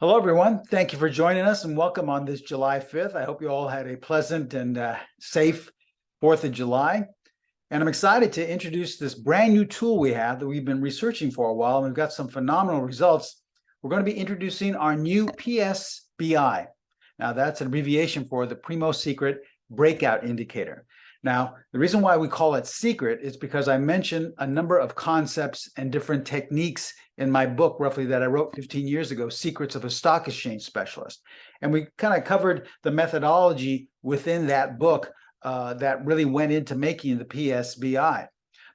Hello, everyone. Thank you for joining us and welcome on this July 5th. I hope you all had a pleasant and safe 4th of July. And I'm excited to introduce this brand new tool we have that we've been researching for a while, and we've got some phenomenal results. We're going to be introducing our new PSBI. Now, that's an abbreviation for the Primo Secret Breakout Indicator. Now, the reason why we call it secret is because I mentioned a number of concepts and different techniques in my book, roughly, that I wrote 15 years ago, Secrets of a Stock Exchange Specialist. And we kind of covered the methodology within that book that really went into making the PSBI.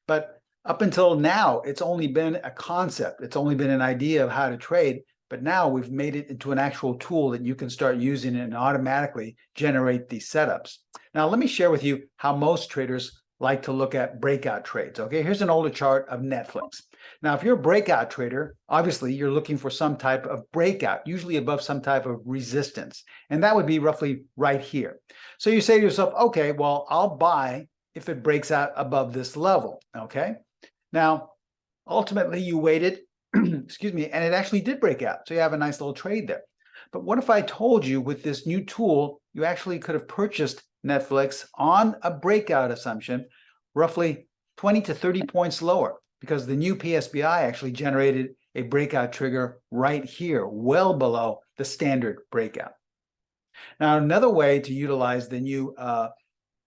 But up until now, it's only been a concept. It's only been an idea of how to trade. But now we've made it into an actual tool that you can start using and automatically generate these setups. Now, let me share with you how most traders like to look at breakout trades. Okay, here's an older chart of Netflix. Now, if you're a breakout trader, obviously you're looking for some type of breakout, usually above some type of resistance. And that would be roughly right here. So you say to yourself, okay, well, I'll buy if it breaks out above this level. Okay. Now, ultimately you waited, excuse me, and it actually did break out. So you have a nice little trade there. But what if I told you with this new tool, you actually could have purchased Netflix on a breakout assumption, roughly 20 to 30 points lower, because the new PSBI actually generated a breakout trigger right here, well below the standard breakout. Now, another way to utilize the new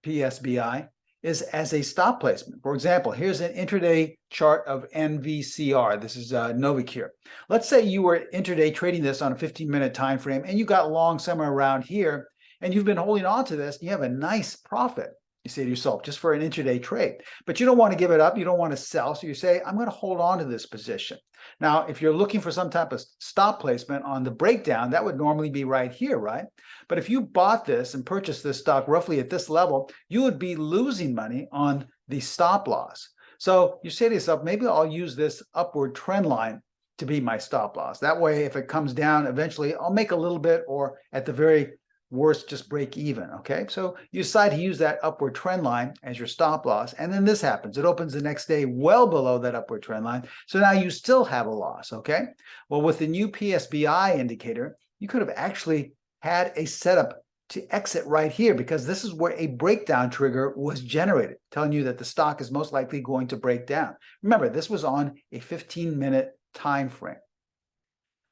PSBI is as a stop placement. For example, here's an intraday chart of NVCR. This is Novacure. Let's say you were intraday trading this on a 15-minute time frame and you got long somewhere around here, and you've been holding on to this, and you have a nice profit. You say to yourself, just for an intraday trade, but you don't want to give it up. You don't want to sell. So you say, I'm going to hold on to this position. Now, if you're looking for some type of stop placement on the breakdown, that would normally be right here, right? But if you bought this and purchased this stock roughly at this level, you would be losing money on the stop loss. So you say to yourself, maybe I'll use this upward trend line to be my stop loss. That way, if it comes down, eventually I'll make a little bit, or at the very worst, just break even. Okay, so you decide to use that upward trend line as your stop loss, and then this happens. It opens the next day well below that upward trend line, so now you still have a loss. Okay, well, with the new PSBI indicator, you could have actually had a setup to exit right here, because this is where a breakdown trigger was generated, telling you that the stock is most likely going to break down. Remember, this was on a 15-minute time frame.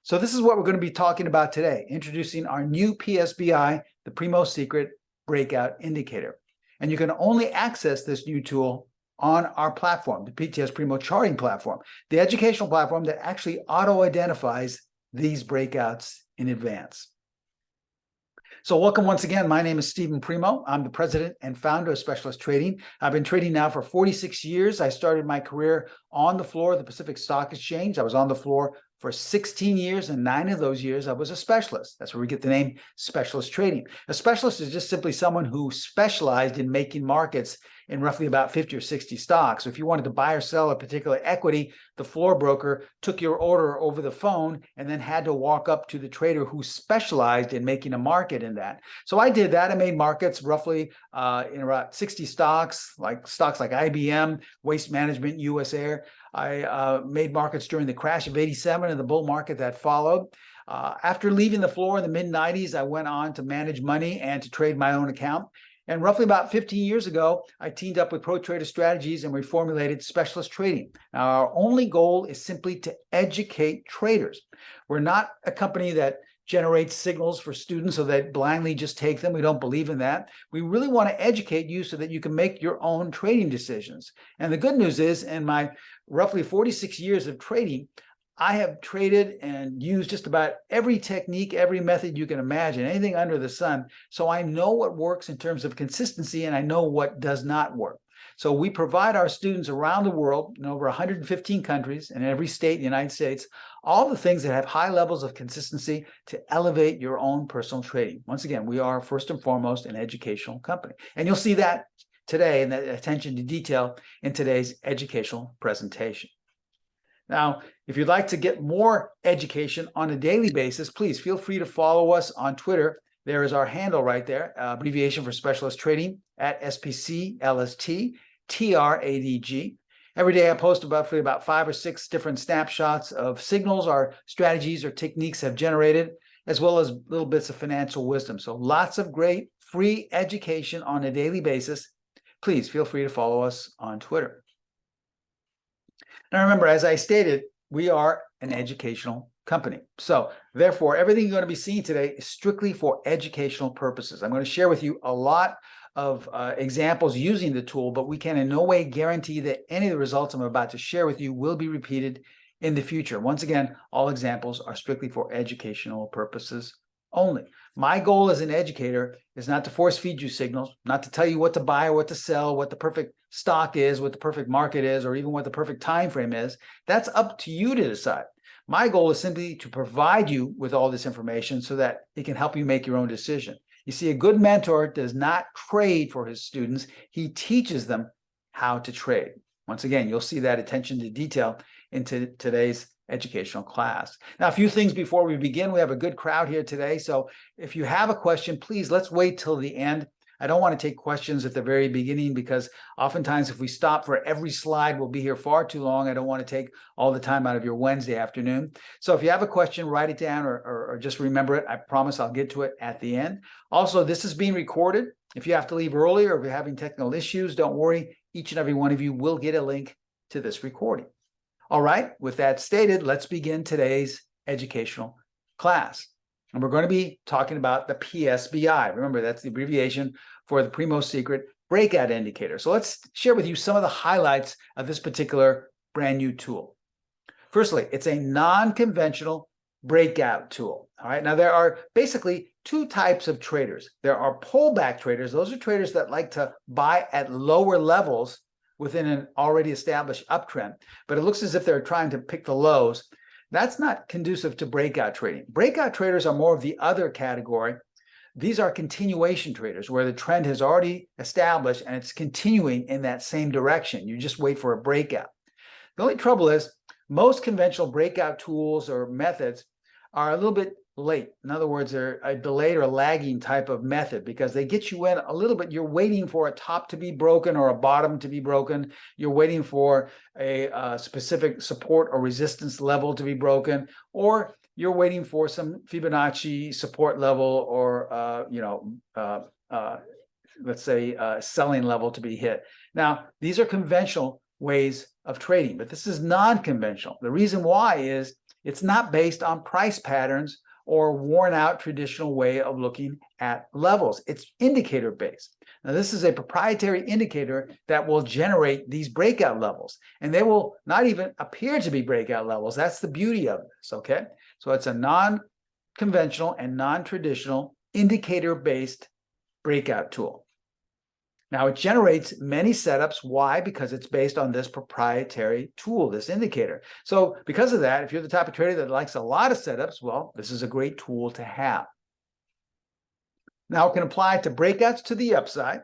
So this is what we're going to be talking about today, introducing our new PSBI, the Primo Secret Breakout Indicator. And you can only access this new tool on our platform, the PTS Primo Charting platform, the educational platform that actually auto-identifies these breakouts in advance. So welcome once again. My name is Steven Primo. I'm the president and founder of Specialist Trading. I've been trading now for 46 years. I started my career on the floor of the Pacific Stock Exchange. I was on the floor for 16 years, and 9 of those years I was a specialist. That's where we get the name Specialist Trading. A specialist is just simply someone who specialized in making markets in roughly about 50 or 60 stocks. So if you wanted to buy or sell a particular equity, the floor broker took your order over the phone and then had to walk up to the trader who specialized in making a market in that. So I did that. I made markets roughly in about 60 stocks like IBM, Waste Management, US Air. I made markets during the crash of '87 and the bull market that followed. After leaving the floor in the mid-90s, I went on to manage money and to trade my own account. And roughly about 15 years ago, I teamed up with Pro Trader Strategies and we formulated Specialist Trading. Now, our only goal is simply to educate traders. We're not a company that generates signals for students so that blindly just take them. We don't believe in that. We really want to educate you so that you can make your own trading decisions. And the good news is, in my roughly 46 years of trading, I have traded and used just about every technique, every method you can imagine, anything under the sun. So I know what works in terms of consistency, and I know what does not work. So we provide our students around the world, in over 115 countries, and in every state in the United States, all the things that have high levels of consistency to elevate your own personal trading. Once again, we are first and foremost an educational company. And you'll see that today, and that attention to detail in today's educational presentation. Now, if you'd like to get more education on a daily basis, please feel free to follow us on Twitter. There is our handle right there, abbreviation for Specialist Trading, at SPCLST TRADG. Every day I post about 5 or 6 different snapshots of signals our strategies or techniques have generated, as well as little bits of financial wisdom. So lots of great free education on a daily basis. Please feel free to follow us on Twitter. Now remember, as I stated, we are an educational company. So therefore, everything you're going to be seeing today is strictly for educational purposes. I'm going to share with you a lot of examples using the tool, but we can in no way guarantee that any of the results I'm about to share with you will be repeated in the future. Once again, all examples are strictly for educational purposes only. My goal as an educator is not to force feed you signals, not to tell you what to buy or what to sell, what the perfect stock is, what the perfect market is, or even what the perfect time frame is. That's up to you to decide. My goal is simply to provide you with all this information so that it can help you make your own decision. You see, a good mentor does not trade for his students. He teaches them how to trade. Once again, you'll see that attention to detail in today's educational class. Now, a few things before we begin. We have a good crowd here today. So if you have a question, please, let's wait till the end. I don't want to take questions at the very beginning because oftentimes if we stop for every slide, we'll be here far too long. I don't want to take all the time out of your Wednesday afternoon. So if you have a question, write it down or just remember it. I promise I'll get to it at the end. Also, this is being recorded. If you have to leave early or if you're having technical issues, don't worry. Each and every one of you will get a link to this recording. All right, with that stated, let's begin today's educational class. And we're going to be talking about the PSBI. Remember, that's the abbreviation for the Primo Secret Breakout Indicator. So let's share with you some of the highlights of this particular brand new tool. Firstly, it's a non-conventional breakout tool. All right, now there are basically 2 types of traders. There are pullback traders. Those are traders that like to buy at lower levels within an already established uptrend, but it looks as if they're trying to pick the lows. That's not conducive to breakout trading. Breakout traders are more of the other category. These are continuation traders where the trend has already established and it's continuing in that same direction. You just wait for a breakout. The only trouble is most conventional breakout tools or methods are a little bit late. In other words, they're a delayed or lagging type of method because they get you in a little bit. You're waiting for a top to be broken or a bottom to be broken. You're waiting for a specific support or resistance level to be broken, or you're waiting for some Fibonacci support level or, let's say selling level to be hit. Now, these are conventional ways of trading, but this is non-conventional. The reason why is it's not based on price patterns or worn out traditional way of looking at levels. It's indicator based. Now, this is a proprietary indicator that will generate these breakout levels, and they will not even appear to be breakout levels. That's the beauty of this, okay? So it's a non-conventional and non-traditional indicator based breakout tool. Now, it generates many setups. Why? Because it's based on this proprietary tool, this indicator. So because of that, if you're the type of trader that likes a lot of setups, well, this is a great tool to have. Now, it can apply to breakouts to the upside,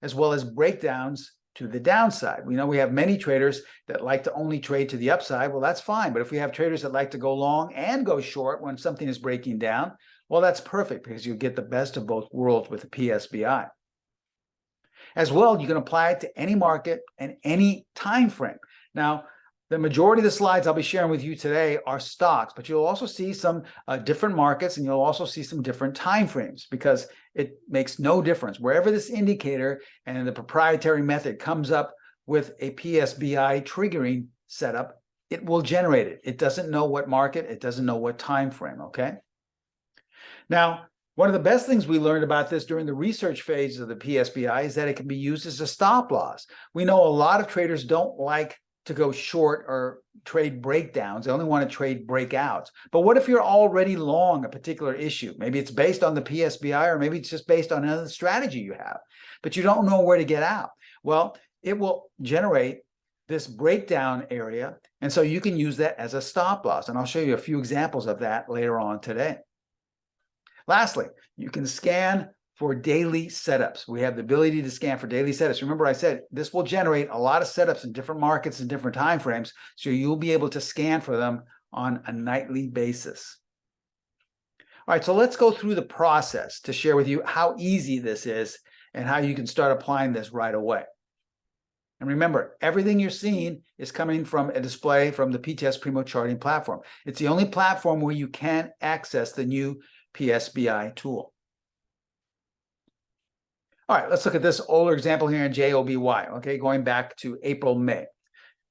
as well as breakdowns to the downside. We know we have many traders that like to only trade to the upside. Well, that's fine. But if we have traders that like to go long and go short when something is breaking down, well, that's perfect because you get the best of both worlds with the PSBI. As well, you can apply it to any market and any time frame. Now, the majority of the slides I'll be sharing with you today are stocks, but you'll also see some different markets and you'll also see some different time frames because it makes no difference. Wherever this indicator and the proprietary method comes up with a PSBI triggering setup, it will generate it. It doesn't know what market, it doesn't know what time frame, okay? Now, one of the best things we learned about this during the research phase of the PSBI is that it can be used as a stop loss. We know a lot of traders don't like to go short or trade breakdowns. They only want to trade breakouts. But what if you're already long a particular issue? Maybe it's based on the PSBI or maybe it's just based on another strategy you have, but you don't know where to get out. Well, it will generate this breakdown area, and so you can use that as a stop loss. And I'll show you a few examples of that later on today. Lastly, you can scan for daily setups. We have the ability to scan for daily setups. Remember, I said this will generate a lot of setups in different markets and different time frames, so you'll be able to scan for them on a nightly basis. All right, so let's go through the process to share with you how easy this is and how you can start applying this right away. And remember, everything you're seeing is coming from a display from the PTS Primo charting platform. It's the only platform where you can access the new PSBI tool. All right, let's look at this older example here in JOBY, okay, going back to April, May.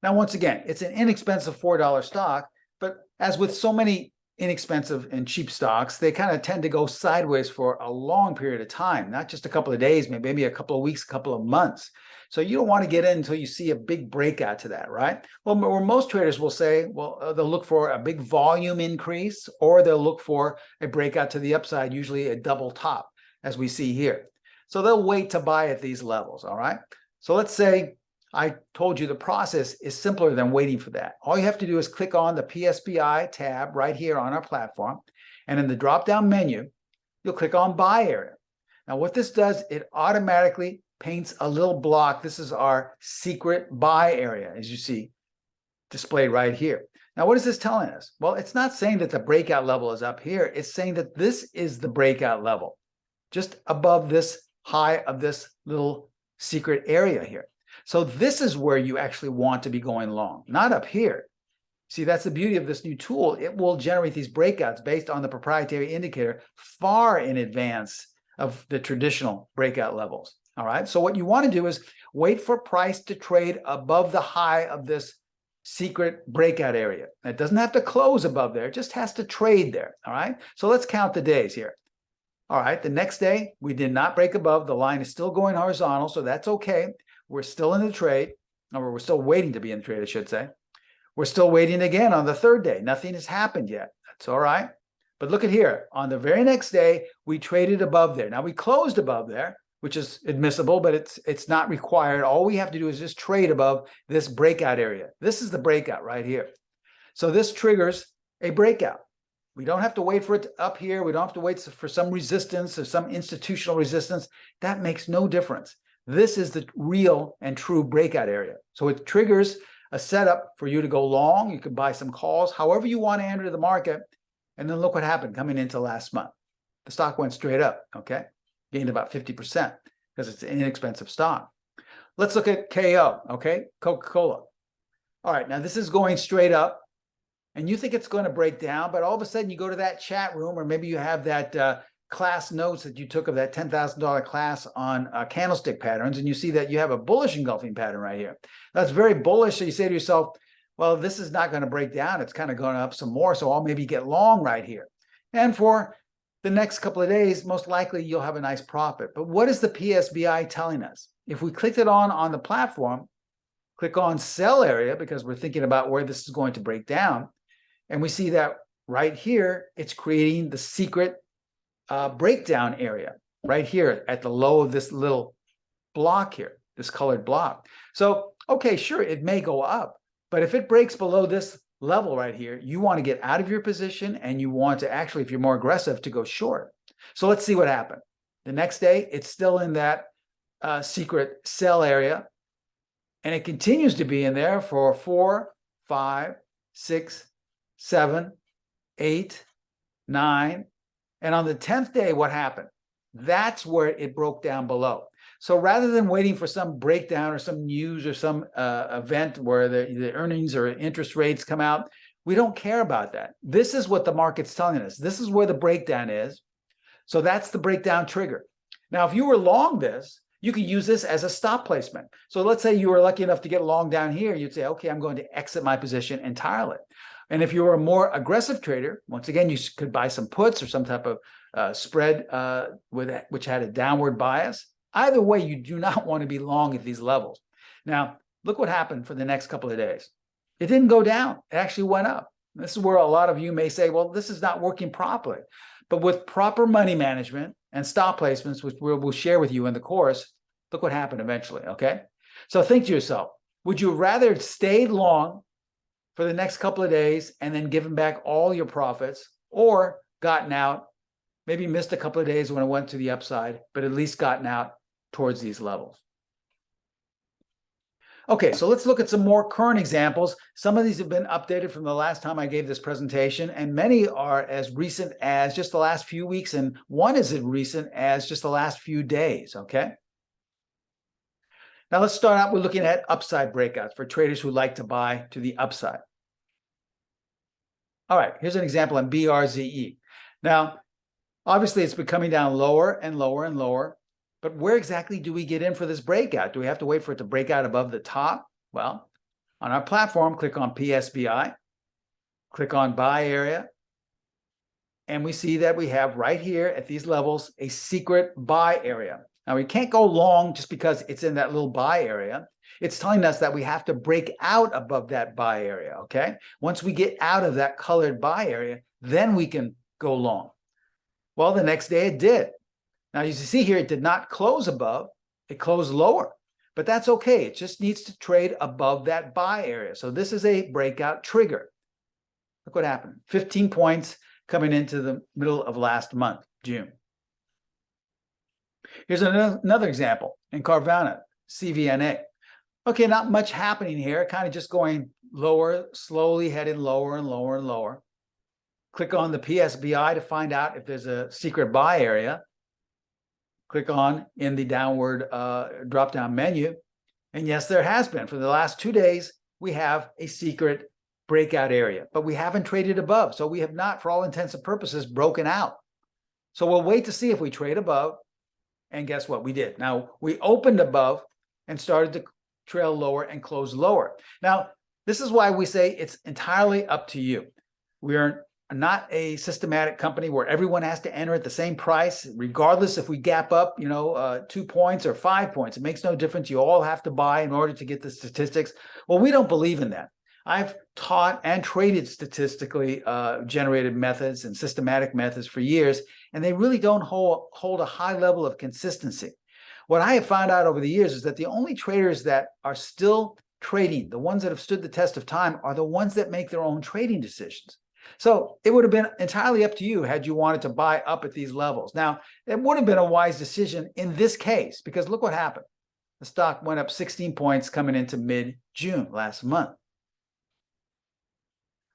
Now, once again, it's an inexpensive $4 stock, but as with so many inexpensive and cheap stocks, they kind of tend to go sideways for a long period of time, not just a couple of days, maybe a couple of weeks, a couple of months. So you don't want to get in until you see a big breakout to that, right? Well, where most traders will say, well, they'll look for a big volume increase, or they'll look for a breakout to the upside, usually a double top, as we see here. So they'll wait to buy at these levels, all right? So let's say I told you the process is simpler than waiting for that. All you have to do is click on the PSBI tab right here on our platform, and in the drop-down menu, you'll click on Buy Area. Now, what this does, it automatically paints a little block. This is our secret buy area, as you see displayed right here. Now, what is this telling us? Well, it's not saying that the breakout level is up here. It's saying that this is the breakout level, just above this high of this little secret area here. So this is where you actually want to be going long, not up here. See, that's the beauty of this new tool. It will generate these breakouts based on the proprietary indicator far in advance of the traditional breakout levels. All right. So what you want to do is wait for price to trade above the high of this secret breakout area. It doesn't have to close above there. It just has to trade there. All right. So let's count the days here. All right. The next day, we did not break above. The line is still going horizontal. So that's okay. We're still in the trade, or we're still waiting to be in the trade, I should say. We're still waiting again on the third day. Nothing has happened yet. That's all right. But look at here. On the very next day, we traded above there. Now, we closed above there, which is admissible, but it's not required. All we have to do is just trade above this breakout area. This is the breakout right here. So this triggers a breakout. We don't have to wait for it up here. We don't have to wait for some resistance or some institutional resistance. That makes no difference. This is the real and true breakout area. So it triggers a setup for you to go long. You can buy some calls, however you want to enter the market. And then look what happened coming into last month. The stock went straight up, okay? Gained about 50% because it's an inexpensive stock. Let's look at KO, okay? Coca-Cola. All right, now this is going straight up, and you think it's going to break down, but all of a sudden you go to that chat room, or maybe you have that class notes that you took of that $10,000 class on candlestick patterns, and you see that you have a bullish engulfing pattern right here. That's very bullish. So you say to yourself, well, this is not going to break down. It's kind of going up some more, so I'll maybe get long right here. And for the next couple of days, most likely you'll have a nice profit. But what is the PSBI telling us? If we clicked it on the platform, click on sell area, because we're thinking about where this is going to break down, and we see that right here, it's creating the secret breakdown area right here at the low of this little block here, this colored block. So, okay, sure, it may go up, but if it breaks below this level right here, you want to get out of your position, and you want to actually, if you're more aggressive, to go short. So let's see what happened. The next day, it's still in that secret sell area, and it continues to be in there for 4, 5, 6, 7, 8, 9. And on the 10th day, what happened? That's where it broke down below. So rather than waiting for some breakdown or some news or some event where the earnings or interest rates come out, we don't care about that. This is what the market's telling us. This is where the breakdown is. So that's the breakdown trigger. Now, if you were long this, you could use this as a stop placement. So let's say you were lucky enough to get long down here. You'd say, okay, I'm going to exit my position entirely. And if you were a more aggressive trader, once again, you could buy some puts or some type of spread which had a downward bias. Either way, you do not want to be long at these levels. Now, look what happened for the next couple of days. It didn't go down. It actually went up. This is where a lot of you may say, well, this is not working properly. But with proper money management and stop placements, which we'll share with you in the course, look what happened eventually, okay? So think to yourself, would you rather stay long for the next couple of days and then given back all your profits, or gotten out, maybe missed a couple of days when it went to the upside, but at least gotten out towards these levels? Okay, so let's look at some more current examples. Some of these have been updated from the last time I gave this presentation, and many are as recent as just the last few weeks, and one is as recent as just the last few days, okay? Now let's start out with looking at upside breakouts for traders who like to buy to the upside. All right, here's an example on BRZE. Now, obviously it's been coming down lower and lower and lower, but where exactly do we get in for this breakout? Do we have to wait for it to break out above the top? Well, on our platform, click on PSBI, click on buy area, and we see that we have right here at these levels a secret buy area. Now, we can't go long just because it's in that little buy area. It's telling us that we have to break out above that buy area, okay? Once we get out of that colored buy area, then we can go long. Well, the next day it did. Now, you see here, it did not close above, it closed lower, but that's okay. It just needs to trade above that buy area. So this is a breakout trigger. Look what happened, 15 points coming into the middle of last month, June. Here's another example in Carvana, CVNA. Okay, not much happening here, kind of just going lower, slowly heading lower and lower and lower. Click on the PSBI to find out if there's a secret buy area. Click on in the downward drop-down menu. And yes, there has been. For the last 2 days, we have a secret breakout area, but we haven't traded above. So we have not, for all intents and purposes, broken out. So we'll wait to see if we trade above. And guess what? We did. Now, we opened above and started to trail lower and close lower. Now, this is why we say it's entirely up to you. We are not a systematic company where everyone has to enter at the same price, regardless if we gap up, 2 points or 5 points. It makes no difference. You all have to buy in order to get the statistics. Well, we don't believe in that. I've taught and traded statistically generated methods and systematic methods for years, and they really don't hold a high level of consistency. What I have found out over the years is that the only traders that are still trading, the ones that have stood the test of time, are the ones that make their own trading decisions. So it would have been entirely up to you had you wanted to buy up at these levels. Now, it would have been a wise decision in this case, because look what happened. The stock went up 16 points coming into mid-June last month.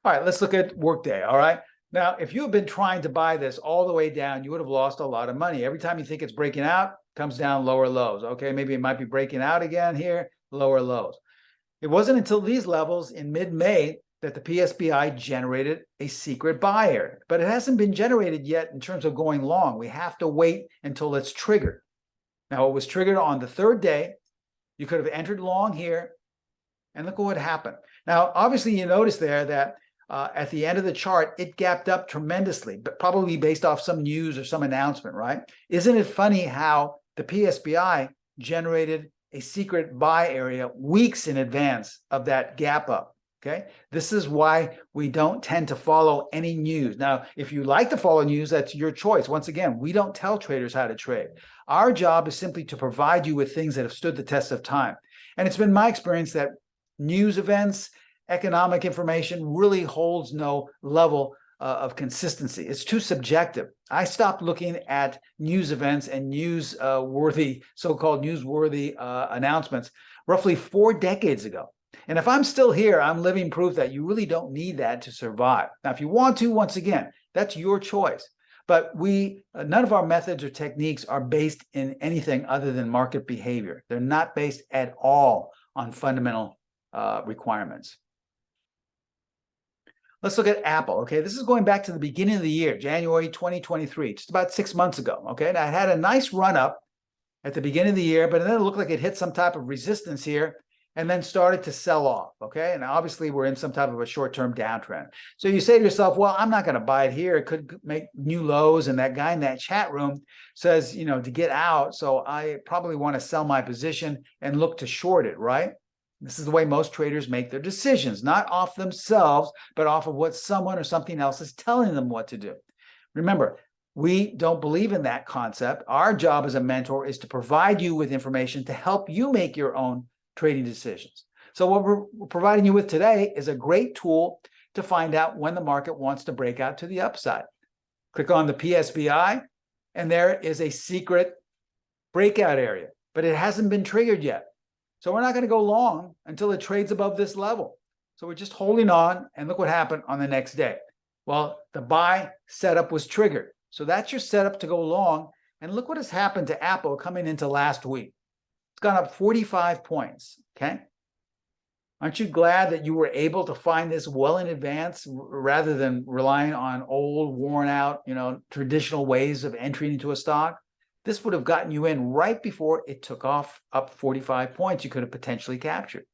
All right, let's look at workday, all right? Now, if you have been trying to buy this all the way down, you would have lost a lot of money. Every time you think it's breaking out, comes down lower lows. Okay, maybe it might be breaking out again here, lower lows. It wasn't until these levels in mid-May that the PSBI generated a secret buy area, but it hasn't been generated yet in terms of going long. We have to wait until it's triggered. Now, it was triggered on the third day. You could have entered long here, and look what happened. Now, obviously, you notice there that at the end of the chart, it gapped up tremendously, but probably based off some news or some announcement, right? Isn't it funny how the PSBI generated a secret buy area weeks in advance of that gap up? Okay, this is why we don't tend to follow any news. Now, if you like to follow news, that's your choice. Once again, we don't tell traders how to trade. Our job is simply to provide you with things that have stood the test of time. And it's been my experience that news events, economic information really holds no level of consistency. It's too subjective. I stopped looking at news events and newsworthy, so-called newsworthy announcements roughly 4 decades ago. And if I'm still here, I'm living proof that you really don't need that to survive. Now, if you want to, once again, that's your choice. But none of our methods or techniques are based in anything other than market behavior. They're not based at all on fundamental requirements. Let's look at Apple, okay? This is going back to the beginning of the year, January 2023, just about 6 months ago, okay? Now, it had a nice run up at the beginning of the year, but then it looked like it hit some type of resistance here and then started to sell off, okay? And obviously, we're in some type of a short-term downtrend. So you say to yourself, well, I'm not going to buy it here. It could make new lows, and that guy in that chat room says, to get out, so I probably want to sell my position and look to short it, right? This is the way most traders make their decisions, not off themselves, but off of what someone or something else is telling them what to do. Remember, we don't believe in that concept. Our job as a mentor is to provide you with information to help you make your own trading decisions. So what we're providing you with today is a great tool to find out when the market wants to break out to the upside. Click on the PSBI, and there is a secret breakout area, but it hasn't been triggered yet. So we're not going to go long until it trades above this level. So we're just holding on, and look what happened on the next day. Well, the buy setup was triggered. So that's your setup to go long. And look what has happened to Apple coming into last week. gone up 45 points, okay? Aren't you glad that you were able to find this well in advance rather than relying on old, worn out, traditional ways of entering into a stock? This would have gotten you in right before it took off up 45 points you could have potentially captured.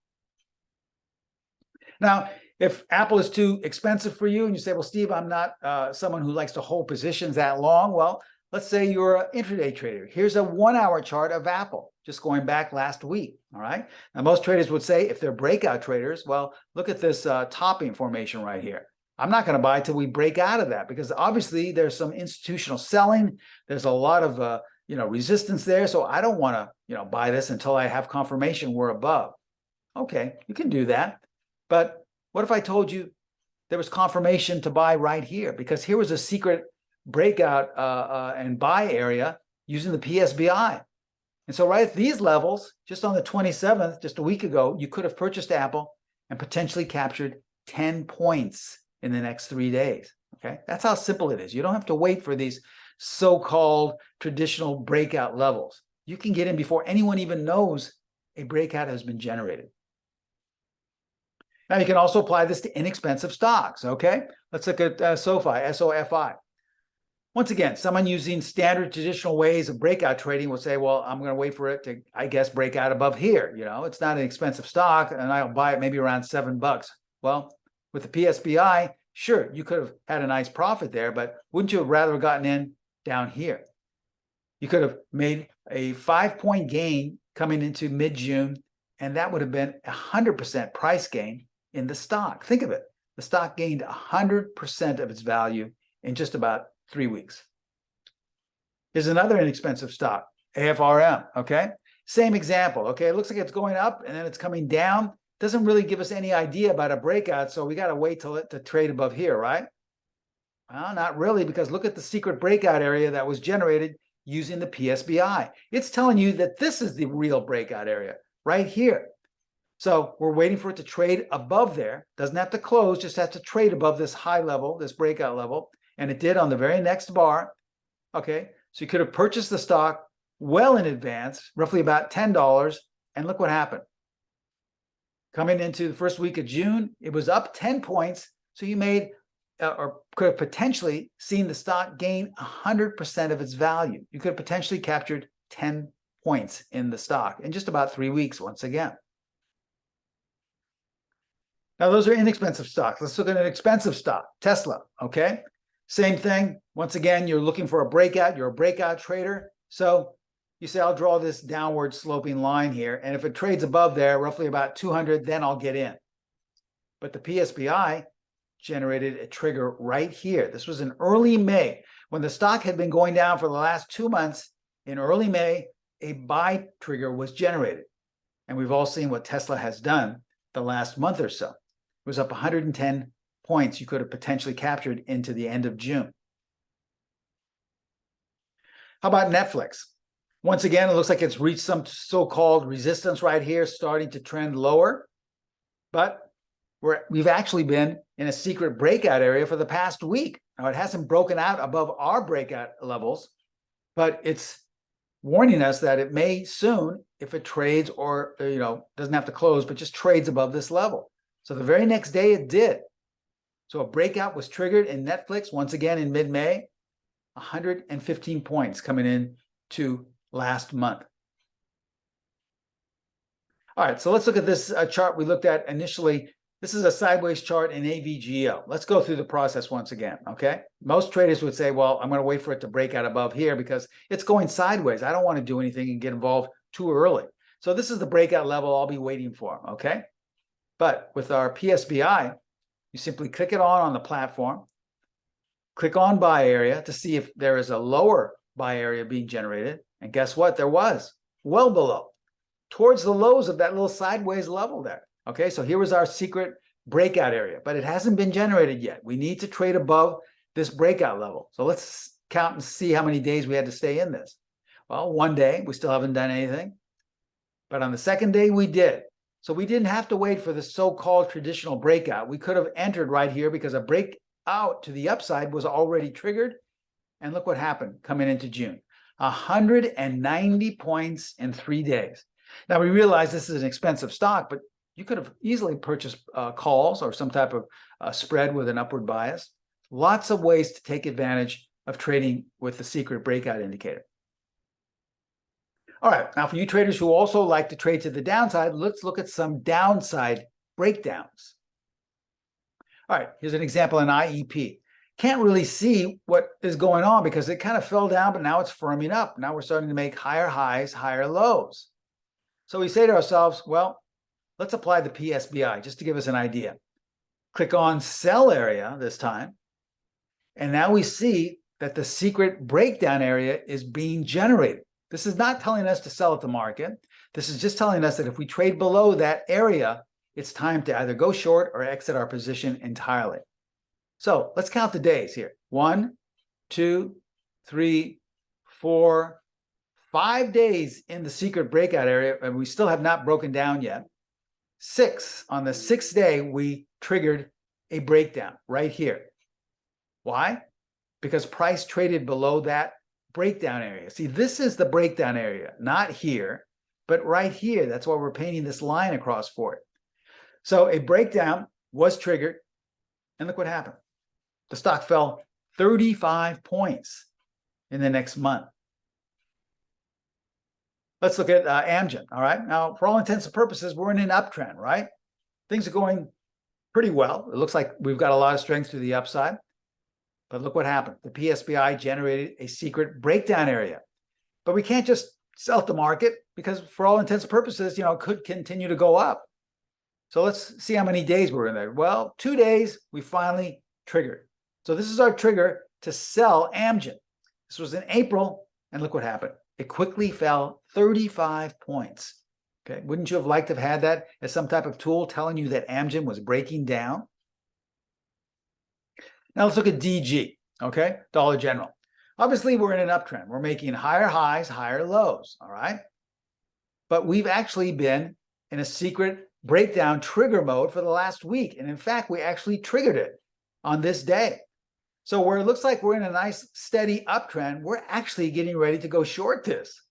Now, if Apple is too expensive for you and you say, well, Steve, I'm not someone who likes to hold positions that long. Well, let's say you're an intraday trader. Here's a 1-hour chart of Apple, just going back last week, all right? Now, most traders would say if they're breakout traders, well, look at this topping formation right here. I'm not going to buy till we break out of that because obviously there's some institutional selling. There's a lot of resistance there. So I don't want to buy this until I have confirmation we're above. Okay, you can do that. But what if I told you there was confirmation to buy right here? Because here was a secret breakout and buy area using the PSBI. And so right at these levels, just on the 27th, just a week ago, you could have purchased Apple and potentially captured 10 points in the next 3 days. Okay, that's how simple it is. You don't have to wait for these so-called traditional breakout levels. You can get in before anyone even knows a breakout has been generated. Now, you can also apply this to inexpensive stocks, okay? Let's look at SOFI, S-O-F-I. Once again, someone using standard traditional ways of breakout trading will say, well, I'm going to wait for it to, I guess, break out above here. It's not an expensive stock, and I'll buy it maybe around $7. Well, with the PSBI, sure, you could have had a nice profit there, but wouldn't you have rather gotten in down here? You could have made a 5-point gain coming into mid-June, and that would have been 100% price gain in the stock. Think of it. The stock gained 100% of its value in just about 3 weeks. Here's another inexpensive stock, AFRM, okay? Same example, okay? It looks like it's going up and then it's coming down. Doesn't really give us any idea about a breakout, so we got to wait till it to trade above here, right? Well, not really, because look at the secret breakout area that was generated using the PSBI. It's telling you that this is the real breakout area right here. So we're waiting for it to trade above there. Doesn't have to close, just has to trade above this high level, this breakout level. And it did on the very next bar. Okay, so you could have purchased the stock well in advance, roughly about $10. And look what happened. Coming into the first week of June, it was up 10 points. So you made or could have potentially seen the stock gain 100% of its value. You could have potentially captured 10 points in the stock in just about 3 weeks once again. Now, those are inexpensive stocks. Let's look at an expensive stock, Tesla, okay? Same thing. Once again, you're looking for a breakout. You're a breakout trader. So you say, I'll draw this downward sloping line here. And if it trades above there, roughly about 200, then I'll get in. But the PSBI generated a trigger right here. This was in early May. When the stock had been going down for the last 2 months, in early May, a buy trigger was generated. And we've all seen what Tesla has done the last month or so. It was up 110 points you could have potentially captured into the end of June. How about Netflix? Once again, it looks like it's reached some so-called resistance right here, starting to trend lower. But we've actually been in a secret breakout area for the past week. Now, it hasn't broken out above our breakout levels, but it's warning us that it may soon, if it trades or doesn't have to close, but just trades above this level. So the very next day it did. So a breakout was triggered in Netflix once again in mid-May, 115 points coming in to last month. All right, so let's look at this chart we looked at initially. This is a sideways chart in AVGO. Let's go through the process once again, okay? Most traders would say, well, I'm going to wait for it to break out above here because it's going sideways. I don't want to do anything and get involved too early. So this is the breakout level I'll be waiting for, okay? But with our PSBI, you simply click it on the platform, click on buy area to see if there is a lower buy area being generated. And guess what? There was, well below, towards the lows of that little sideways level there. Okay, so here was our secret breakout area, but it hasn't been generated yet. We need to trade above this breakout level. So let's count and see how many days we had to stay in this. Well, 1 day, we still haven't done anything. But on the second day, we did. So we didn't have to wait for the so-called traditional breakout. We could have entered right here because a breakout to the upside was already triggered. And look what happened coming into June. 190 points in 3 days. Now, we realize this is an expensive stock, but you could have easily purchased calls or some type of spread with an upward bias. Lots of ways to take advantage of trading with the secret breakout indicator. All right, now for you traders who also like to trade to the downside, let's look at some downside breakdowns. All right, here's an example in IEP. Can't really see what is going on because it kind of fell down, but now it's firming up. Now we're starting to make higher highs, higher lows. So we say to ourselves, well, let's apply the PSBI just to give us an idea. Click on sell area this time. And now we see that the secret breakdown area is being generated. This is not telling us to sell at the market. This is just telling us that if we trade below that area, it's time to either go short or exit our position entirely. So let's count the days here. 1, 2, 3, 4, 5 days in the secret breakout area, and we still have not broken down yet. 6, on the 6th day, we triggered a breakdown right here. Why? Because price traded below that breakdown area. See, this is the breakdown area, not here, but right here. That's why we're painting this line across for it. So a breakdown was triggered, and look what happened. The stock fell 35 points in the next month. Let's look at Amgen, all right? Now, for all intents and purposes, we're in an uptrend, right? Things are going pretty well. It looks like we've got a lot of strength to the upside. But look what happened. The PSBI generated a secret breakdown area. But we can't just sell at the market because for all intents and purposes, it could continue to go up. So let's see how many days we're in there. Well, 2 days, we finally triggered. So this is our trigger to sell Amgen. This was in April, and look what happened. It quickly fell 35 points. Okay, wouldn't you have liked to have had that as some type of tool telling you that Amgen was breaking down? Now let's look at DG, okay, Dollar General. Obviously, we're in an uptrend. We're making higher highs, higher lows, all right? But we've actually been in a secret breakdown trigger mode for the last week. And in fact, we actually triggered it on this day. So where it looks like we're in a nice steady uptrend, we're actually getting ready to go short this.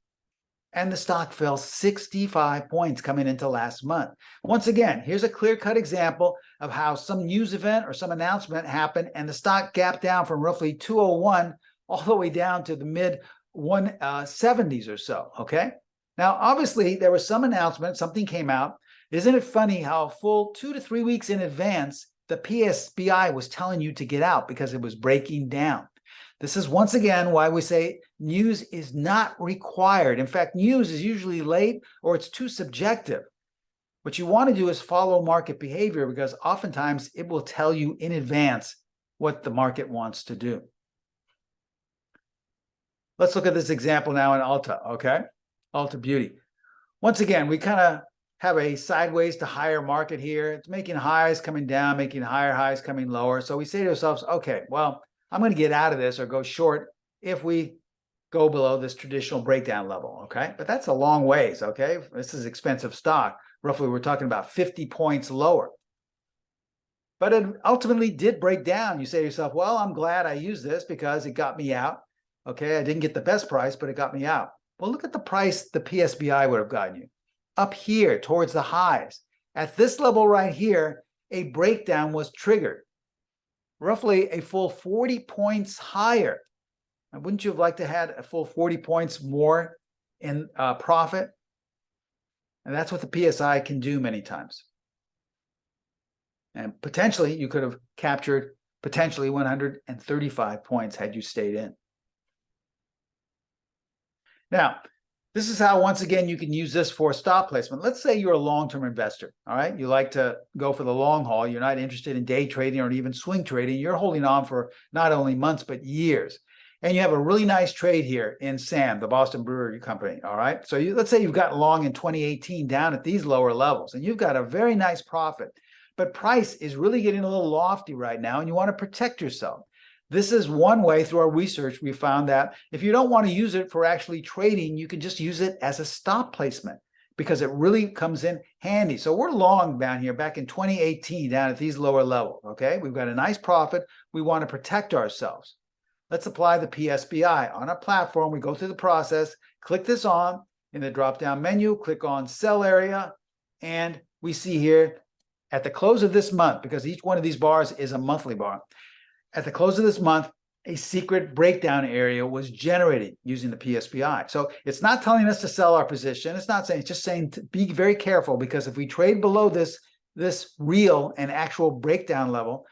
And the stock fell 65 points coming into last month. Once again, here's a clear-cut example of how some news event or some announcement happened and the stock gapped down from roughly 201 all the way down to the mid 170s or so, okay? Now, obviously, there was some announcement, something came out. Isn't it funny how a full 2 to 3 weeks in advance, the PSBI was telling you to get out because it was breaking down? This is once again why we say news is not required. In fact, news is usually late or it's too subjective. What you want to do is follow market behavior because oftentimes it will tell you in advance what the market wants to do. Let's look at this example now in Ulta, okay? Ulta Beauty. Once again, we kind of have a sideways to higher market here. It's making highs coming down, making higher highs coming lower. So we say to ourselves, okay, well, I'm going to get out of this or go short if we go below this traditional breakdown level, okay? But that's a long ways, okay? This is expensive stock. Roughly, we're talking about 50 points lower. But it ultimately did break down. You say to yourself, well, I'm glad I used this because it got me out, okay? I didn't get the best price, but it got me out. Well, look at the price the PSBI would have gotten you. Up here towards the highs. At this level right here, a breakdown was triggered. Roughly a full 40 points higher. Now, wouldn't you have liked to have a full 40 points more in profit? And that's what the PSI can do many times. And potentially you could have captured potentially 135 points had you stayed in. Now, this is how, once again, you can use this for stop placement. Let's say you're a long-term investor, all right? You like to go for the long haul. You're not interested in day trading or even swing trading. You're holding on for not only months, but years. And you have a really nice trade here in SAM, the Boston Brewery Company, all right? So let's say you've got long in 2018 down at these lower levels, and you've got a very nice profit. But price is really getting a little lofty right now, and you want to protect yourself. This is one way through our research we found that if you don't want to use it for actually trading, you can just use it as a stop placement because it really comes in handy. So we're long down here back in 2018 down at these lower levels, okay? We've got a nice profit. We want to protect ourselves. Let's apply the PSBI. On our platform, we go through the process, click this on. in the drop-down menu, click on sell area, and we see here at the close of this month, because each one of these bars is a monthly bar, at the close of this month, a secret breakdown area was generated using the PSBI. So it's not telling us to sell our position. It's not saying, it's just saying to be very careful, because if we trade below this real and actual breakdown level,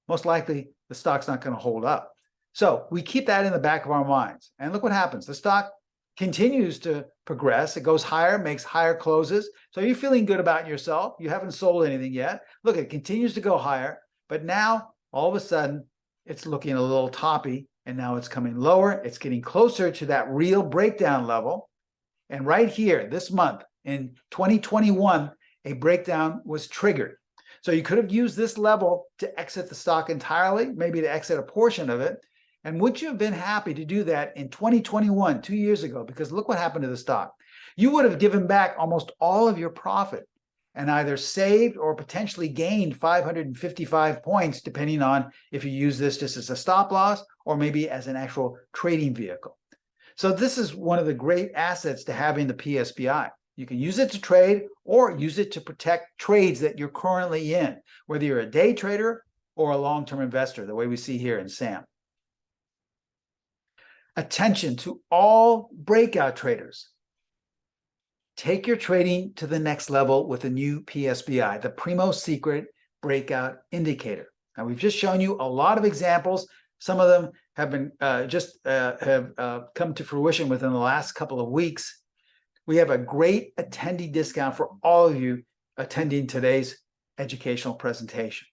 most likely the stock's not going to hold up. So we keep that in the back of our minds. And look what happens. The stock continues to progress. It goes higher, makes higher closes. So you're feeling good about yourself. You haven't sold anything yet. Look, it continues to go higher. But now, all of a sudden, it's looking a little toppy, and now it's coming lower. It's getting closer to that real breakdown level. And right here, this month, in 2021, a breakdown was triggered. So you could have used this level to exit the stock entirely, maybe to exit a portion of it. And would you have been happy to do that in 2021, 2 years ago? Because look what happened to the stock. You would have given back almost all of your profit and either saved or potentially gained 555 points, depending on if you use this just as a stop loss or maybe as an actual trading vehicle. So this is one of the great assets to having the PSBI. You can use it to trade or use it to protect trades that you're currently in, whether you're a day trader or a long-term investor, the way we see here in Sam. Attention to all breakout traders. Take your trading to the next level with the new PSBI, the Primo Secret Breakout Indicator. Now, we've just shown you a lot of examples. Some of them have been come to fruition within the last couple of weeks. We have a great attendee discount for all of you attending today's educational presentation.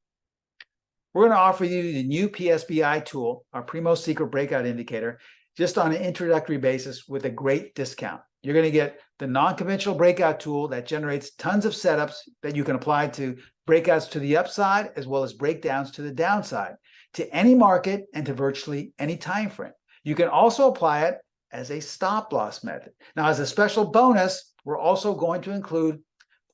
We're going to offer you the new PSBI tool, our Primo Secret Breakout Indicator, just on an introductory basis with a great discount. You're going to get the non-conventional breakout tool that generates tons of setups that you can apply to breakouts to the upside as well as breakdowns to the downside, to any market and to virtually any time frame. You can also apply it as a stop loss method. Now, as a special bonus, we're also going to include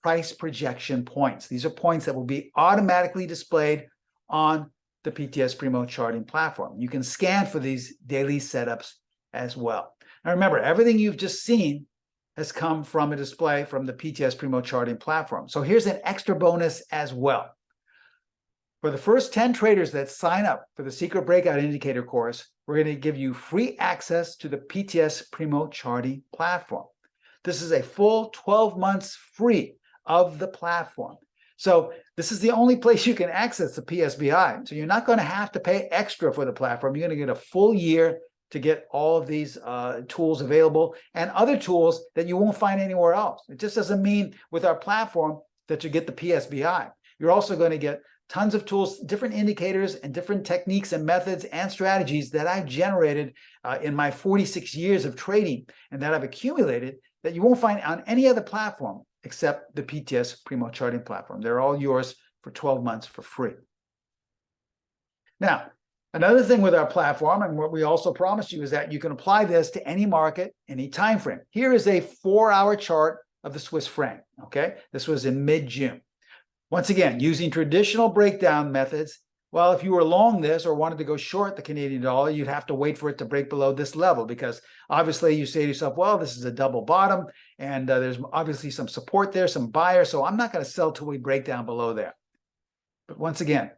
price projection points. These are points that will be automatically displayed on the PTS Primo charting platform. You can scan for these daily setups as well. Now remember, everything you've just seen has come from a display from the PTS Primo charting platform. So here's an extra bonus as well. For the first 10 traders that sign up for the Secret Breakout Indicator course, we're going to give you free access to the PTS Primo charting platform. This is a full 12 months free of the platform. So this is the only place you can access the PSBI. So you're not going to have to pay extra for the platform. You're going to get a full year to get all of these tools available and other tools that you won't find anywhere else. It just doesn't mean with our platform that you get the PSBI. You're also going to get tons of tools, different indicators and different techniques and methods and strategies that I've generated in my 46 years of trading and that I've accumulated that you won't find on any other platform except the PTS Primo charting platform. They're all yours for 12 months for free. Now, another thing with our platform, and what we also promised you, is that you can apply this to any market, any time frame. Here is a 4-hour chart of the Swiss franc. Okay, this was in mid-June. Once again, using traditional breakdown methods. Well, if you were long this or wanted to go short the Canadian dollar, you'd have to wait for it to break below this level, because obviously you say to yourself, well, this is a double bottom and there's obviously some support there, some buyers, so I'm not going to sell till we break down below there. But once again,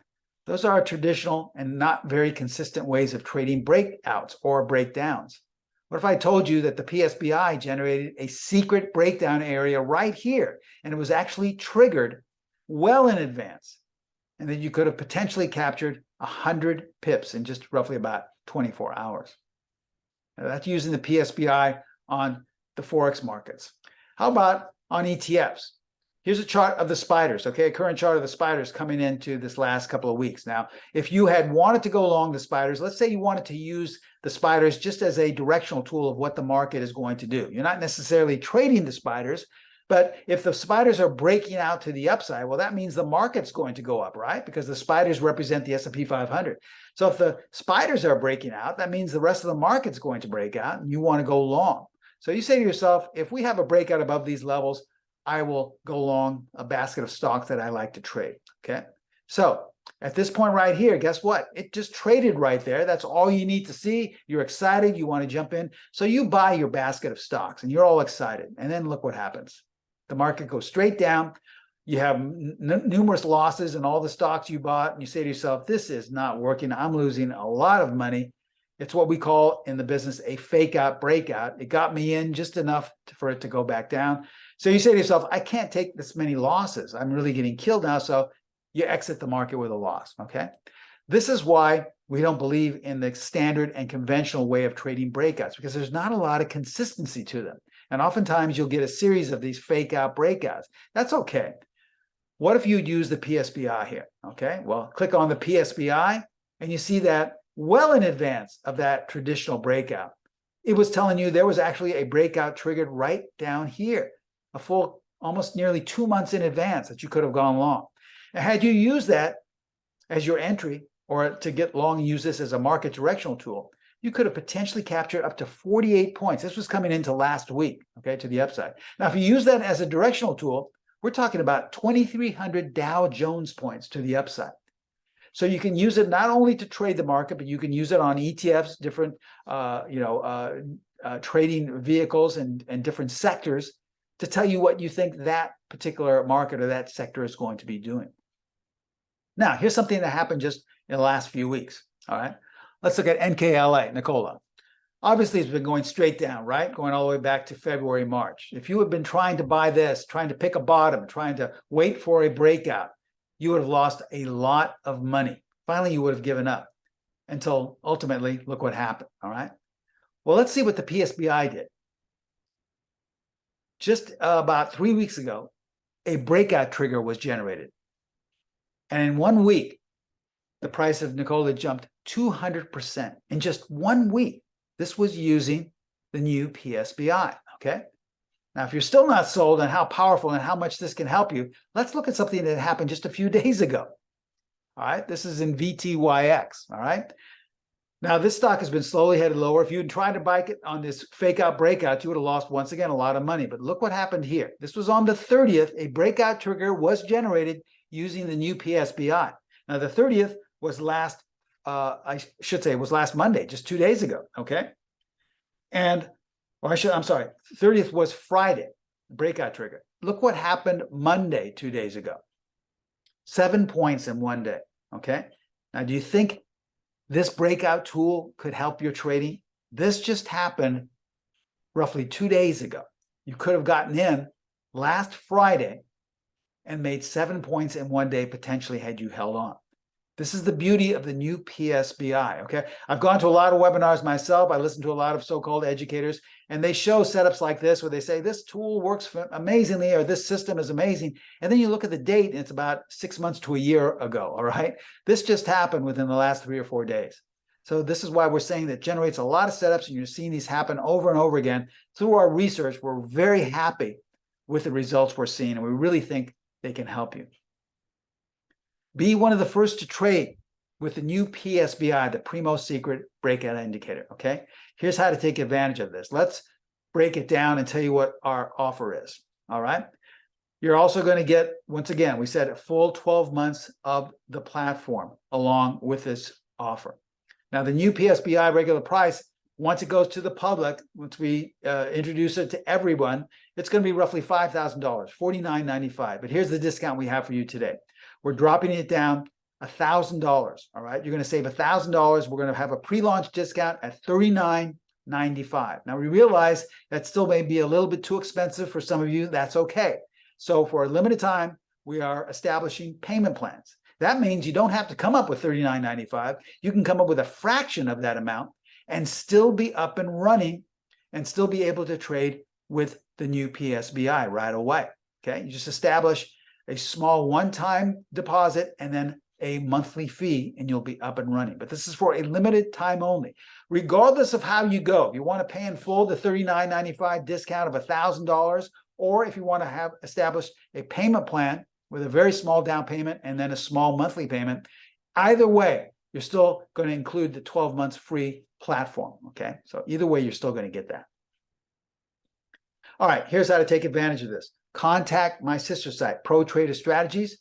those are traditional and not very consistent ways of trading breakouts or breakdowns. What if I told you that the PSBI generated a secret breakdown area right here, and it was actually triggered well in advance, and that you could have potentially captured 100 pips in just roughly about 24 hours? Now, that's using the PSBI on the forex markets. How about on ETFs? Here's a chart of the spiders, okay? A current chart of the spiders coming into this last couple of weeks. Now, if you had wanted to go along the spiders, let's say you wanted to use the spiders just as a directional tool of what the market is going to do. You're not necessarily trading the spiders, but if the spiders are breaking out to the upside, well, that means the market's going to go up, right? Because the spiders represent the S&P 500. So if the spiders are breaking out, that means the rest of the market's going to break out and you want to go long. So you say to yourself, if we have a breakout above these levels, I will go long a basket of stocks that I like to trade, okay? So At this point right here, guess what? It just traded right there. That's all you need to see. You're excited. You want to jump in. So you buy your basket of stocks and you're all excited. And then look what happens. The market goes straight down. You have numerous losses in all the stocks you bought. And you say to yourself, this is not working. I'm losing a lot of money. It's what we call in the business a fake out breakout. It got me in just enough for it to go back down. So you say to yourself, I can't take this many losses. I'm really getting killed now. So you exit the market with a loss, okay? This is why we don't believe in the standard and conventional way of trading breakouts, because there's not a lot of consistency to them. And oftentimes you'll get a series of these fake out breakouts. That's okay. What if you'd use the PSBI here, okay? Well, click on the PSBI and you see that well in advance of that traditional breakout, it was telling you there was actually a breakout triggered right down here, a full, almost nearly 2 months in advance that you could have gone long. And had you used that as your entry or to get long and use this as a market directional tool, you could have potentially captured up to 48 points. This was coming into last week, okay, to the upside. Now, if you use that as a directional tool, we're talking about 2,300 Dow Jones points to the upside. So you can use it not only to trade the market, but you can use it on ETFs, different trading vehicles and different sectors to tell you what you think that particular market or that sector is going to be doing. Now, here's something that happened just in the last few weeks, all right? Let's look at NKLA, Nikola. Obviously, it's been going straight down, right? Going all the way back to February, March. If you had been trying to buy this, trying to pick a bottom, trying to wait for a breakout, you would have lost a lot of money. Finally, you would have given up until ultimately, look what happened, all right? Well, let's see what the PSBI did. Just about 3 weeks ago, a breakout trigger was generated. And in 1 week, the price of Nikola jumped 200% in just 1 week. This was using the new PSBI, okay? Now, if you're still not sold on how powerful and how much this can help you, let's look at something that happened just a few days ago. All right, this is in VTYX, all right? Now, this stock has been slowly headed lower. If you had tried to buy it on this fake out breakout, you would have lost, once again, a lot of money. But look what happened here. This was on the 30th. A breakout trigger was generated using the new PSBI. Now, the 30th was last, was last Monday, just 2 days ago, okay? I'm sorry, 30th was Friday, breakout trigger. Look what happened Monday, 2 days ago. 7 points in 1 day, okay? Now, do you think this breakout tool could help your trading? This just happened roughly 2 days ago. You could have gotten in last Friday and made 7 points in 1 day, potentially, had you held on. This is the beauty of the new PSBI, okay? I've gone to a lot of webinars myself. I listen to a lot of so-called educators, and they show setups like this where they say, this tool works amazingly, or this system is amazing. And then you look at the date, and it's about 6 months to a year ago, all right? This just happened within the last 3 or 4 days. So this is why we're saying that generates a lot of setups, and you're seeing these happen over and over again. Through our research, we're very happy with the results we're seeing, and we really think they can help you. Be one of the first to trade with the new PSBI, the Primo Secret Breakout Indicator, okay? Here's how to take advantage of this. Let's break it down and tell you what our offer is, all right? You're also going to get, once again, we said a full 12 months of the platform along with this offer. Now, the new PSBI regular price, once it goes to the public, once we introduce it to everyone, it's going to be roughly $5,000, $49.95. But here's the discount we have for you today. We're dropping it down $1,000, all right? You're going to save $1,000. We're going to have a pre-launch discount at $39.95. Now, we realize that still may be a little bit too expensive for some of you. That's okay. So for a limited time, we are establishing payment plans. That means you don't have to come up with $39.95. You can come up with a fraction of that amount and still be up and running and still be able to trade with the new PSBI right away, okay? You just establish a small one-time deposit and then a monthly fee, and you'll be up and running. But this is for a limited time only. Regardless of how you go, if you want to pay in full the $39.95 discount of $1,000, or if you want to have established a payment plan with a very small down payment and then a small monthly payment, either way, you're still going to include the 12 months free platform, okay? So either way, you're still going to get that. All right, here's how to take advantage of this. Contact my sister site, Pro Trader Strategies.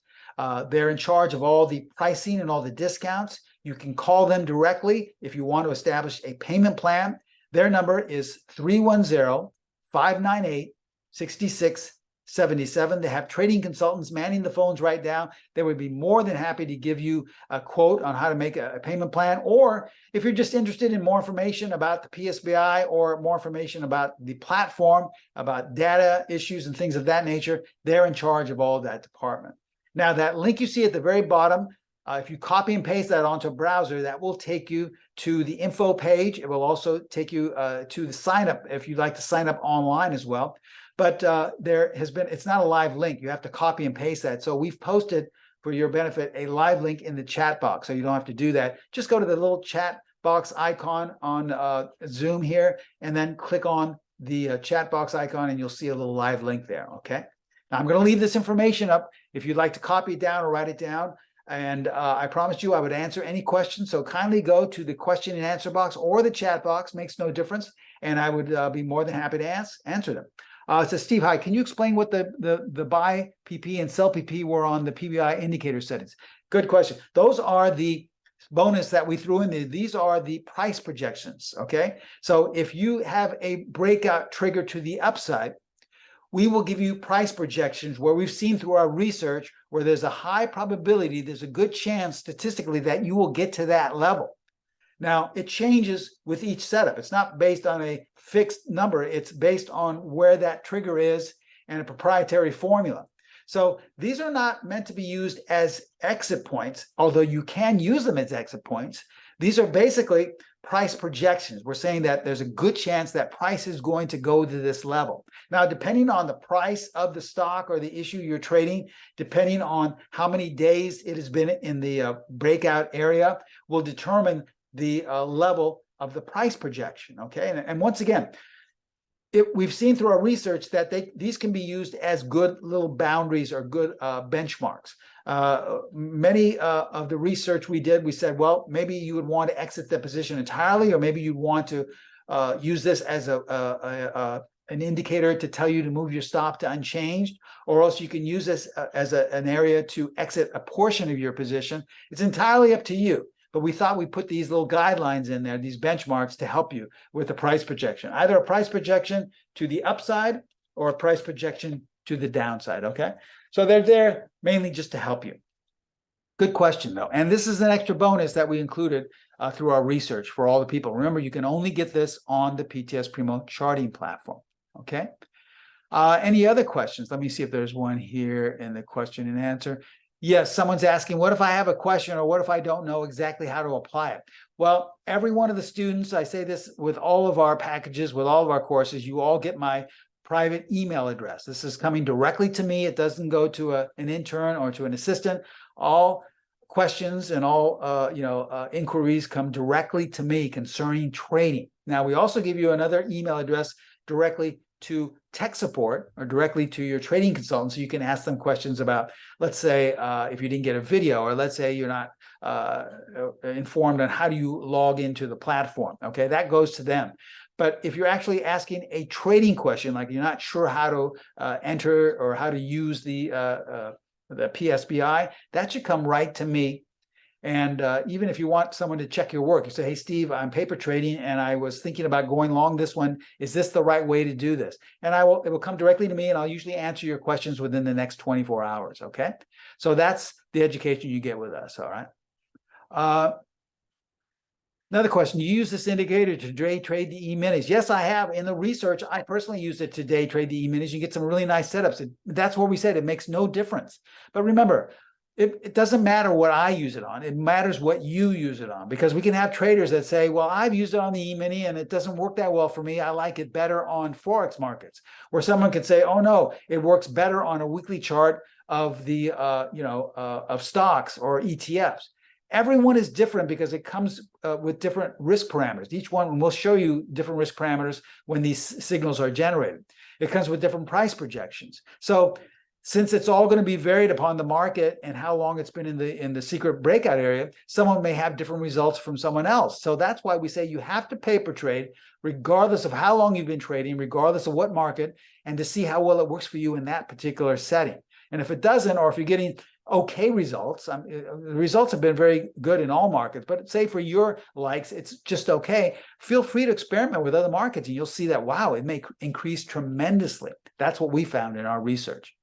They're in charge of all the pricing and all the discounts. You can call them directly if you want to establish a payment plan. Their number is 310-598-6677. They have trading consultants manning the phones right now. They would be more than happy to give you a quote on how to make a payment plan. Or if you're just interested in more information about the PSBI or more information about the platform, about data issues and things of that nature, they're in charge of all of that department. Now, that link you see at the very bottom, if you copy and paste that onto a browser, that will take you to the info page. It will also take you to the sign up if you'd like to sign up online as well. But it's not a live link. You have to copy and paste that. So we've posted, for your benefit, a live link in the chat box. So you don't have to do that. Just go to the little chat box icon on Zoom here, and then click on the chat box icon, and you'll see a little live link there, okay? Now, I'm going to leave this information up if you'd like to copy it down or write it down. And I promised you I would answer any questions. So kindly go to the question and answer box or the chat box, makes no difference. And I would be more than happy to answer them. It says, Steve, hi, can you explain what the buy PP and sell PP were on the PBI indicator settings? Good question. Those are the bonus that we threw in there. These are the price projections, okay? So if you have a breakout trigger to the upside, we will give you price projections where we've seen through our research where there's a high probability, there's a good chance statistically that you will get to that level. Now, it changes with each setup. It's not based on a fixed number. It's based on where that trigger is and a proprietary formula. So these are not meant to be used as exit points, although you can use them as exit points. These are basically price projections. We're saying that there's a good chance that price is going to go to this level. Now, depending on the price of the stock or the issue you're trading, depending on how many days it has been in the breakout area, will determine the level of the price projection, okay? And once again, we've seen through our research that these can be used as good little boundaries or good benchmarks. Many of the research we did, we said, well, maybe you would want to exit the position entirely, or maybe you'd want to use this as an indicator to tell you to move your stop to unchanged, or else you can use this as an area to exit a portion of your position. It's entirely up to you. But we thought we'd put these little guidelines in there, these benchmarks, to help you with the price projection, either a price projection to the upside or a price projection to the downside, okay? So they're there mainly just to help you. Good question, though. And this is an extra bonus that we included through our research for all the people. Remember, you can only get this on the PTS Primo charting platform, okay? Any other questions? Let me see if there's one here in the question and answer. Yes, someone's asking, what if I have a question, or what if I don't know exactly how to apply it? Well, every one of the students, I say this with all of our packages, with all of our courses, you all get my private email address. This is coming directly to me. It doesn't go to an intern or to an assistant. All questions and all inquiries come directly to me concerning trading. Now, we also give you another email address directly to tech support or directly to your trading consultant, so you can ask them questions about, let's say, if you didn't get a video, or let's say you're not informed on how do you log into the platform, okay? That goes to them. But if you're actually asking a trading question, like you're not sure how to enter or how to use the PSBI, that should come right to me. And even if you want someone to check your work, you say, hey, Steve, I'm paper trading and I was thinking about going long this one. Is this the right way to do this? And it will come directly to me, and I'll usually answer your questions within the next 24 hours, okay? So that's the education you get with us, all right? Another question, you use this indicator to day trade the E-minis. Yes, I have. In the research, I personally use it to day trade the E-minis. You get some really nice setups. That's what we said. It makes no difference. But remember, it doesn't matter what I use it on. It matters what you use it on, because we can have traders that say, well, I've used it on the E-mini and it doesn't work that well for me. I like it better on forex markets. Where someone could say, oh no, it works better on a weekly chart of the of stocks or ETFs. Everyone is different because it comes with different risk parameters. Each one, and we'll show you different risk parameters when these signals are generated. It comes with different price projections. So since it's all going to be varied upon the market and how long it's been in the secret breakout area, someone may have different results from someone else. So that's why we say you have to paper trade regardless of how long you've been trading, regardless of what market, and to see how well it works for you in that particular setting. And if it doesn't, or if you're getting okay results. The results have been very good in all markets, but say for your likes, it's just okay. Feel free to experiment with other markets and you'll see that, wow, it may increase tremendously. That's what we found in our research.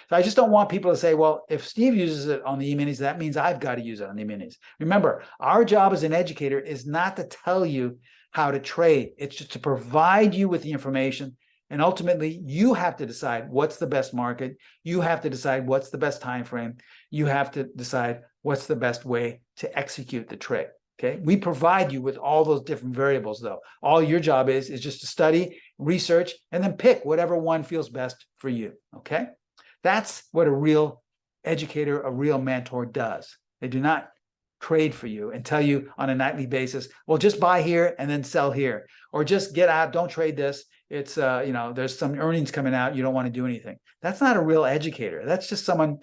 So I just don't want people to say, well, if Steve uses it on the E-minis, that means I've got to use it on the E-minis. Remember, our job as an educator is not to tell you how to trade. It's just to provide you with the information. And ultimately, you have to decide what's the best market. You have to decide what's the best time frame. You have to decide what's the best way to execute the trade. Okay, we provide you with all those different variables, though. All your job is just to study, research, and then pick whatever one feels best for you. Okay, that's what a real educator, a real mentor does. They do not trade for you and tell you on a nightly basis, well, just buy here and then sell here, or just get out, don't trade this. It's, there's some earnings coming out, you don't want to do anything. That's not a real educator. That's just someone,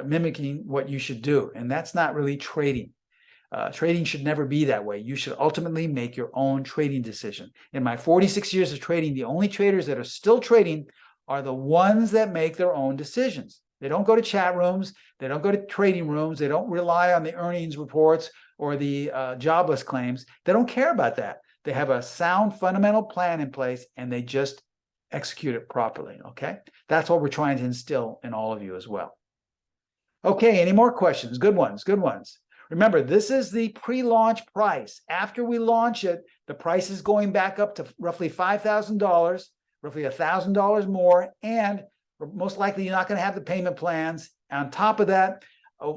mimicking what you should do. And that's not really trading. Trading should never be that way. You should ultimately make your own trading decision. In my 46 years of trading, the only traders that are still trading are the ones that make their own decisions. They don't go to chat rooms. They don't go to trading rooms. They don't rely on the earnings reports or the jobless claims. They don't care about that. They have a sound fundamental plan in place and they just execute it properly, okay? That's what we're trying to instill in all of you as well. Okay, any more questions? Good ones, good ones. Remember, this is the pre-launch price. After we launch it, the price is going back up to roughly $5,000, roughly $1,000 more, and most likely you're not going to have the payment plans. On top of that,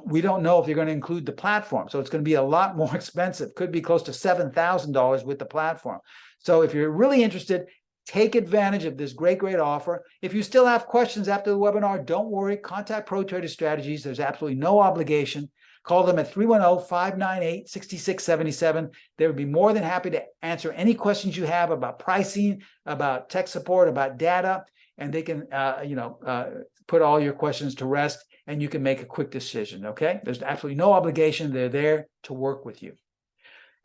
we don't know if you're going to include the platform. So it's going to be a lot more expensive. Could be close to $7,000 with the platform. So if you're really interested, take advantage of this great, great offer. If you still have questions after the webinar, don't worry. Contact Pro Trader Strategies. There's absolutely no obligation. Call them at 310-598-6677. They would be more than happy to answer any questions you have about pricing, about tech support, about data, and they can put all your questions to rest and you can make a quick decision, okay? There's absolutely no obligation. They're there to work with you.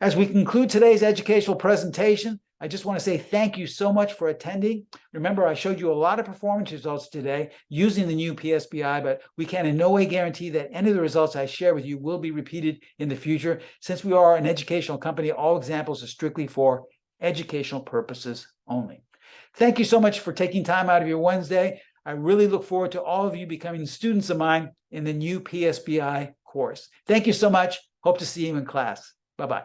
As we conclude today's educational presentation, I just want to say thank you so much for attending. Remember, I showed you a lot of performance results today using the new PSBI, but we can in no way guarantee that any of the results I share with you will be repeated in the future. Since we are an educational company, all examples are strictly for educational purposes only. Thank you so much for taking time out of your Wednesday. I really look forward to all of you becoming students of mine in the new PSBI course. Thank you so much. Hope to see you in class. Bye-bye.